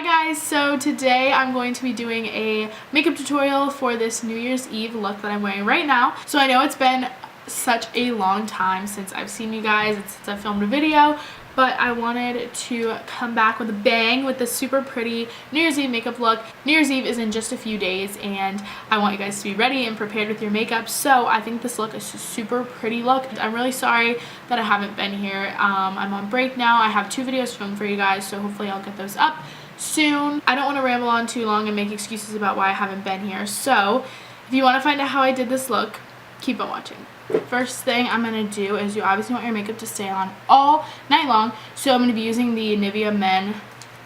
guys, so today I'm going to be doing a makeup tutorial for this New Year's Eve look that I'm wearing right now. So I know it's been such a long time since I've seen you guys and since I filmed a video, but I wanted to come back with a bang with this super pretty New Year's Eve makeup look. New Year's Eve is in just a few days and I want you guys to be ready and prepared with your makeup, so I think this look is a super pretty look. I'm really sorry that I haven't been here. I'm on break now. I have 2 videos filmed for you guys, so hopefully I'll get those up soon. I don't want to ramble on too long and make excuses about why I haven't been here, so if you want to find out how I did this look, keep on watching. First thing I'm going to do is you obviously want your makeup to stay on all night long, so I'm going to be using the Nivea Men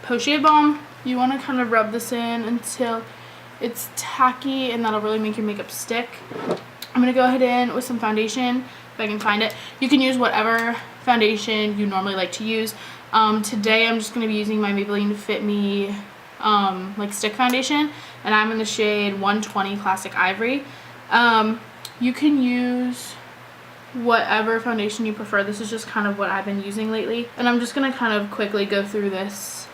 Poche Balm. You want to kind of rub this in until it's tacky, and that'll really make your makeup stick. I'm going to go ahead in with some foundation, if I can find it. You can use whatever foundation you normally like to use. Today I'm just going to be using my Maybelline Fit Me like stick foundation, and I'm in the shade 120 Classic Ivory. You can use whatever foundation you prefer. This is just kind of what I've been using lately, and I'm just going to kind of quickly go through this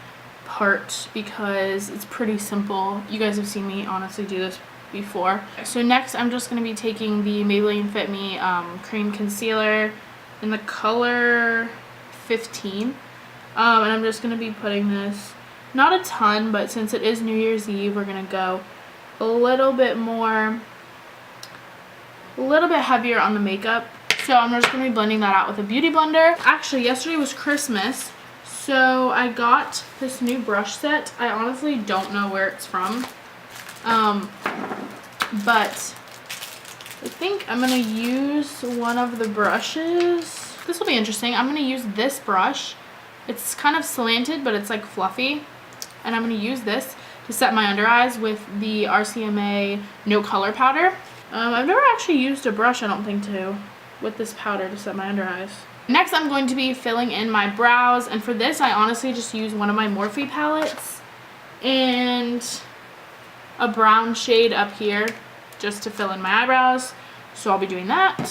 part because it's pretty simple. You guys have seen me honestly do this before. So next I'm just going to be taking the Maybelline Fit Me cream concealer in the color 15, and I'm just going to be putting this, not a ton, but since it is New Year's Eve, we're going to go a little bit heavier on the makeup. So I'm just going to be blending that out with a beauty blender. Actually, yesterday was Christmas, so I got this new brush set. I honestly don't know where it's from, but I think I'm going to use one of the brushes. This will be interesting. I'm going to use this brush. It's kind of slanted, but it's like fluffy, and I'm going to use this to set my under eyes with the RCMA No Color Powder. I've never actually used a brush, I don't think, with this powder to set my under eyes. Next, I'm going to be filling in my brows, and for this, I honestly just use one of my Morphe palettes and a brown shade up here just to fill in my eyebrows. So I'll be doing that.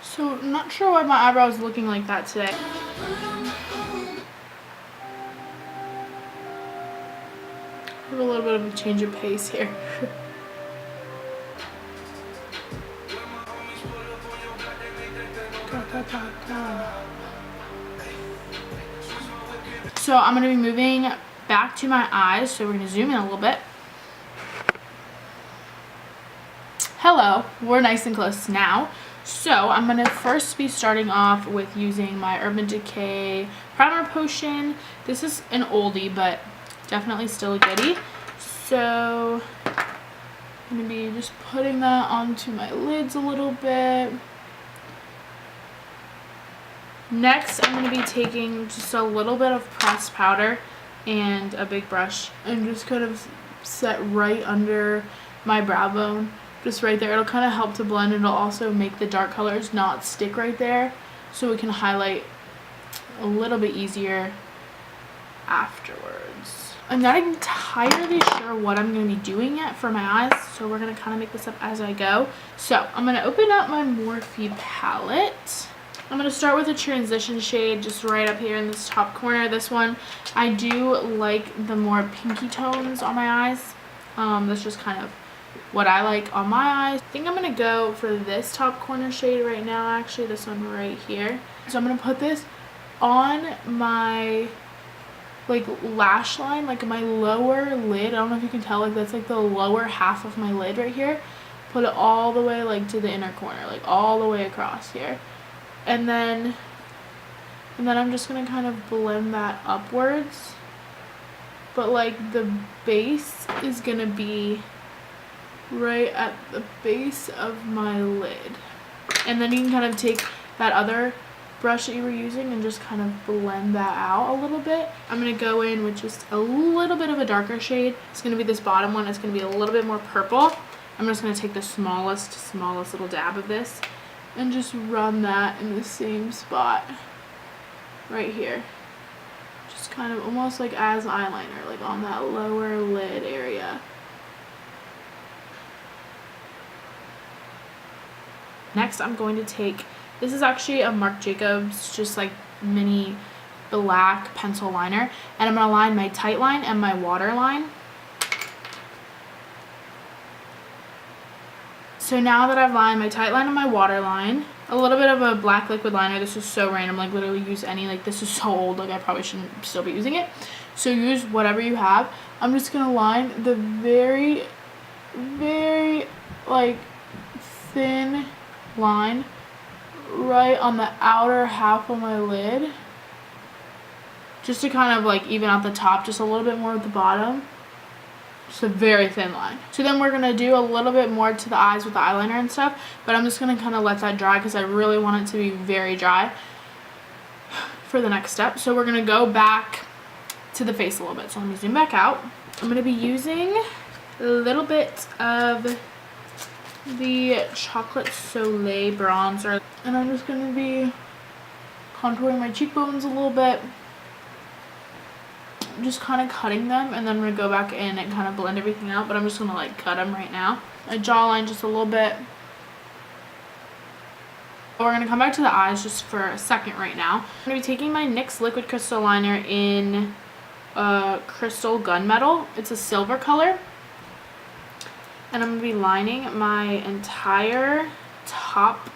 So I'm not sure why my eyebrows are looking like that today. I have a little bit of a change of pace here. So I'm going to be moving back to my eyes, so we're going to zoom in a little bit. Hello, we're nice and close now. So I'm going to first be starting off with using my Urban Decay Primer Potion. This is an oldie, but definitely still a goodie. So I'm going to be just putting that onto my lids a little bit. Next, I'm going to be taking just a little bit of pressed powder and a big brush and just kind of set right under my brow bone. Just right there. It'll kind of help to blend. It'll also make the dark colors not stick right there, so we can highlight a little bit easier afterwards. I'm not entirely sure what I'm going to be doing yet for my eyes, so we're going to kind of make this up as I go. So I'm going to open up my Morphe palette. I'm going to start with a transition shade just right up here in this top corner. This one, I do like the more pinky tones on my eyes. That's just kind of what I like on my eyes. I think I'm going to go for this top corner shade right now, actually, this one right here. So I'm going to put this on my like lash line, like my lower lid. I don't know if you can tell, like that's like the lower half of my lid right here. Put it all the way like to the inner corner, like all the way across here. And then I'm just going to kind of blend that upwards. But like the base is going to be right at the base of my lid. And then you can kind of take that other brush that you were using and just kind of blend that out a little bit. I'm going to go in with just a little bit of a darker shade. It's going to be this bottom one. It's going to be a little bit more purple. I'm just going to take the smallest little dab of this and just run that in the same spot right here. Just kind of almost like as eyeliner, like on that lower lid area. Next, I'm going to take, this is actually a Marc Jacobs, just like mini black pencil liner, and I'm going to line my tight line and my water line. So now that I've lined my tight line and my water line, a little bit of a black liquid liner. This is so random, like literally use any, like this is so old, like I probably shouldn't still be using it. So use whatever you have. I'm just going to line the very, very like thin line right on the outer half of my lid. Just to kind of like even out the top just a little bit more at the bottom. Just a very thin line. So then we're going to do a little bit more to the eyes with the eyeliner and stuff, but I'm just going to kind of let that dry because I really want it to be very dry for the next step. So we're going to go back to the face a little bit. So I'm going to zoom back out. I'm going to be using a little bit of the Chocolate Soleil bronzer, and I'm just going to be contouring my cheekbones a little bit. Just kind of cutting them, and then I'm going to go back in and kind of blend everything out, but I'm just going to like cut them right now. My jawline just a little bit. We're going to come back to the eyes just for a second right now. I'm going to be taking my NYX Liquid Crystal Liner in Crystal Gunmetal. It's a silver color. And I'm going to be lining my entire top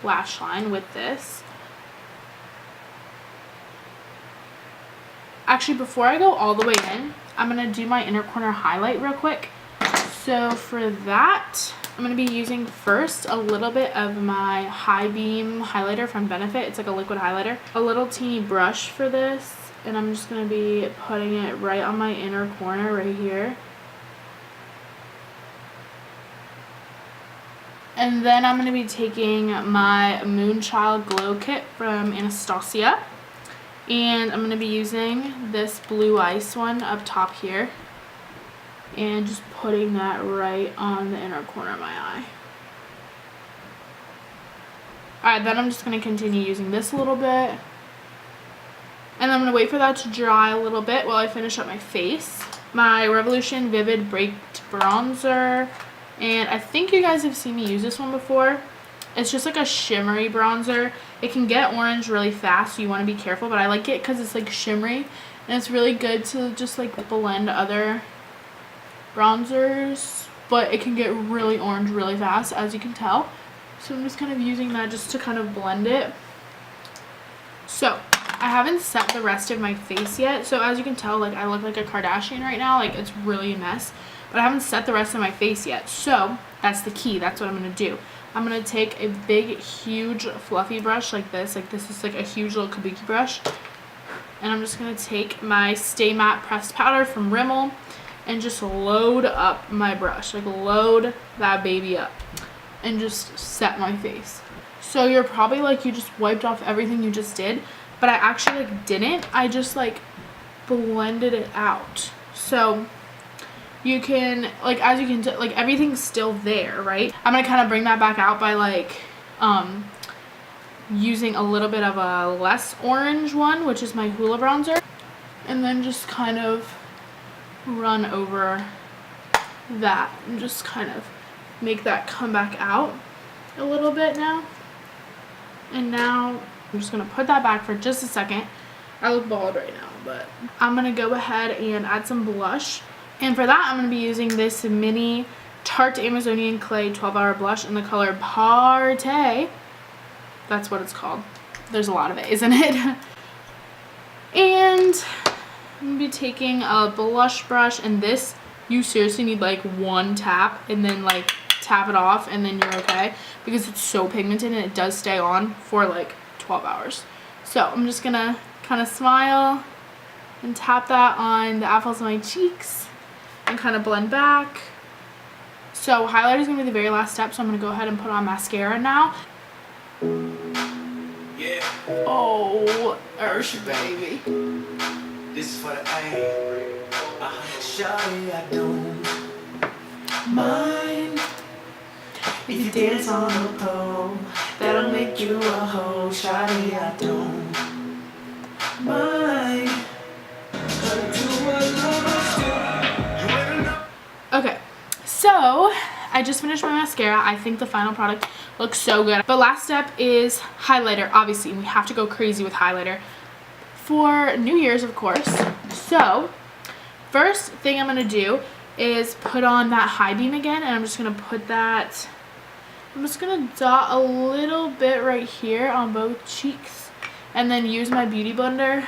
lash line with this. Actually, before I go all the way in, I'm going to do my inner corner highlight real quick. So for that, I'm going to be using first a little bit of my High Beam highlighter from Benefit. It's like a liquid highlighter. A little teeny brush for this, and I'm just going to be putting it right on my inner corner right here. And then I'm going to be taking my Moonchild Glow Kit from Anastasia. And I'm going to be using this Blue Ice one up top here. And just putting that right on the inner corner of my eye. Alright, then I'm just going to continue using this a little bit. And I'm going to wait for that to dry a little bit while I finish up my face. My Revolution Vivid Baked Bronzer. And I think you guys have seen me use this one before. It's just like a shimmery bronzer. It can get orange really fast, so you want to be careful, but I like it because it's like shimmery, and it's really good to just like blend other bronzers, but it can get really orange really fast, as you can tell. So I'm just kind of using that just to kind of blend it. So I haven't set the rest of my face yet, so as you can tell, like I look like a Kardashian right now, like it's really a mess, but I haven't set the rest of my face yet. So that's the key. That's what I'm going to do. I'm going to take a big, huge, fluffy brush like this. Like this is like a huge little kabuki brush. And I'm just going to take my Stay Matte Pressed Powder from Rimmel and just load up my brush. Like load that baby up and just set my face. So you're probably like, you just wiped off everything you just did. But I actually like didn't. I just like blended it out. So you can, like, as you can tell, like, everything's still there, right? I'm going to kind of bring that back out by, like, using a little bit of a less orange one, which is my Hoola bronzer. And then just kind of run over that and just kind of make that come back out a little bit now. And now I'm just going to put that back for just a second. I look bald right now, but I'm going to go ahead and add some blush. And for that, I'm going to be using this mini Tarte Amazonian Clay 12-Hour Blush in the color Partey. That's what it's called. There's a lot of it, isn't it? And I'm going to be taking a blush brush, and this, you seriously need like one tap, and then like tap it off, and then you're okay. Because it's so pigmented, and it does stay on for like 12 hours. So I'm just going to kind of smile and tap that on the apples of my cheeks. And kind of blend back. So highlighter is going to be the very last step, so I'm going to go ahead and put on mascara now. Yeah. Oh, Ursha baby. This is for the A. Shawty, I don't mind if you dance on the pole. That'll make you a hoe. Shawty, I don't mind. Okay, so I just finished my mascara. I think the final product looks so good. But last step is highlighter. Obviously, we have to go crazy with highlighter for New Year's, of course. So first thing I'm going to do is put on that high beam again, and I'm just going to put that, I'm just going to dot a little bit right here on both cheeks, and then use my beauty blender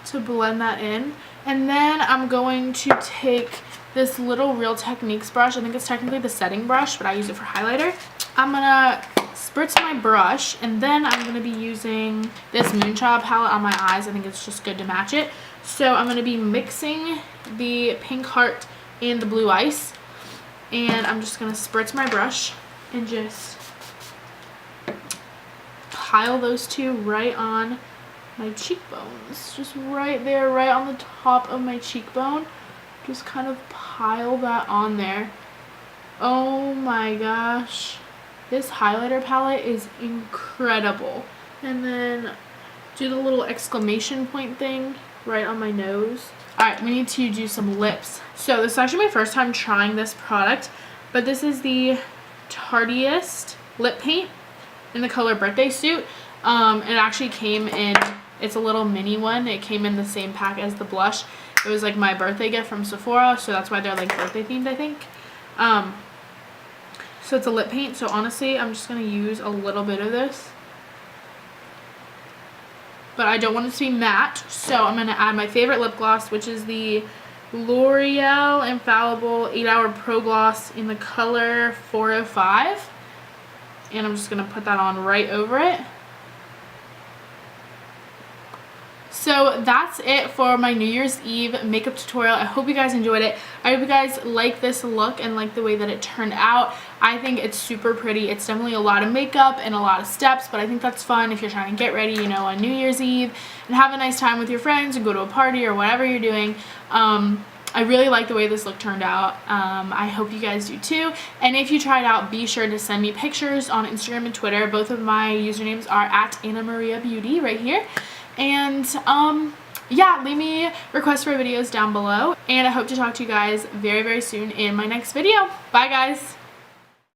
to blend that in. And then I'm going to take this little Real Techniques brush. I think it's technically the setting brush, but I use it for highlighter. I'm gonna spritz my brush, and then I'm gonna be using this Moonchild palette on my eyes. I think it's just good to match it. So I'm gonna be mixing the pink heart and the blue ice, and I'm just gonna spritz my brush and just pile those two right on my cheekbones, just right there, right on the top of my cheekbone. Just kind of pile that on there. Oh my gosh, this highlighter palette is incredible. And then do the little exclamation point thing right on my nose. Alright, we need to do some lips. So this is actually my first time trying this product, but this is the Tardiest lip paint in the color Birthday Suit. It actually came in, it's a little mini one. It came in the same pack as the blush. It was like my birthday gift from Sephora, so that's why they're like birthday themed, I think. So it's a lip paint. So honestly, I'm just going to use a little bit of this. But I don't want it to be matte, so I'm going to add my favorite lip gloss, which is the L'Oreal Infallible 8-Hour Pro Gloss in the color 405. And I'm just going to put that on right over it. So that's it for my New Year's Eve makeup tutorial. I hope you guys enjoyed it. I hope you guys like this look and like the way that it turned out. I think it's super pretty. It's definitely a lot of makeup and a lot of steps, but I think that's fun if you're trying to get ready, you know, on New Year's Eve and have a nice time with your friends and go to a party or whatever you're doing. I really like the way this look turned out. I hope you guys do too. And if you try it out, be sure to send me pictures on Instagram and Twitter. Both of my usernames are at AnnaMariaBeauty right here. And yeah, leave me requests for videos down below. And I hope to talk to you guys very, very soon in my next video. Bye, guys.